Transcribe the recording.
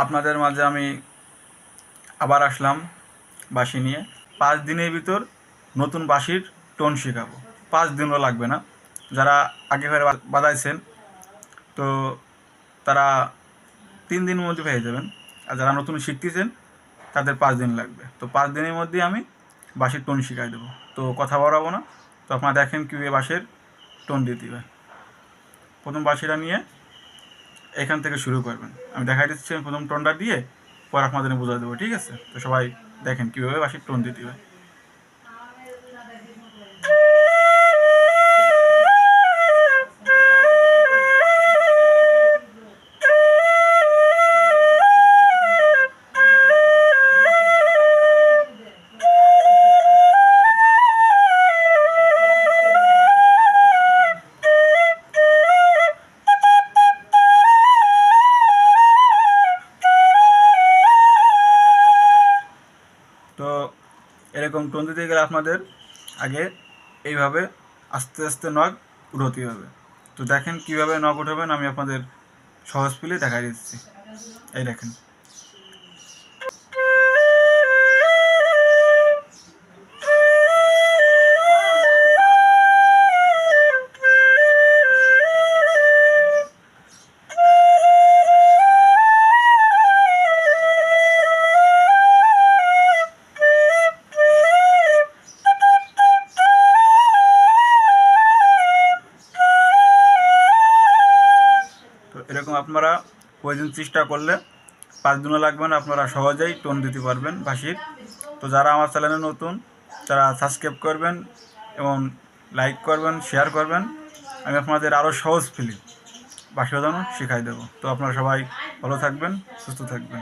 আপনাদের মাঝে আমি আবার আসলাম বাঁশি নিয়ে। 5 দিনের ভিতর নতুন বাঁশির টোন শেখাবো। 5 দিনও লাগবে না। যারা আগে ফেরে বাজাইছেন তো তারা 3 দিনের মধ্যে পেয়ে যাবেন, আর যারা নতুন শিখতেছেন তাদের 5 দিন লাগবে। তো 5 দিনের মধ্যে আমি বাঁশির টোন শিখাই দেবো। তো কথা বাড়াবো না, তো আপনারা দেখেন কীভাবে বাঁশের টোন দিতে হবে। প্রথম বাঁশিটা নিয়ে এখান থেকে শুরু করবেন। আমি দেখাই দিচ্ছি, আমি প্রথম টোনটা দিয়ে পর আপনাদের বোঝা দেবো, ঠিক আছে? তো সবাই দেখেন কীভাবে বাঁশির টোন দিতে হবে। তো এরকম টোন দিতে গেলে আপনাদের আগে এইভাবে আস্তে আস্তে নখ উঠাতে হবে। তো দেখেন কীভাবে নখ উঠাবেন, আমি আপনাদের সহজ ফিলে দেখাই দিচ্ছি। এই দেখেন। তো এরকম আপনারা প্রয়োজন চেষ্টা করলে 5 দিনও লাগবে না, আপনারা সহজেই টোন দিতে পারবেন বাঁশির। তো যারা আমার চ্যানেলে নতুন তারা সাবস্ক্রাইব করবেন এবং লাইক করবেন, শেয়ার করবেন। আমি আপনাদের আরও সহজ ফিলে বাঁশি বাজানো শেখাই দেবো। তো আপনারা সবাই ভালো থাকবেন, সুস্থ থাকবেন।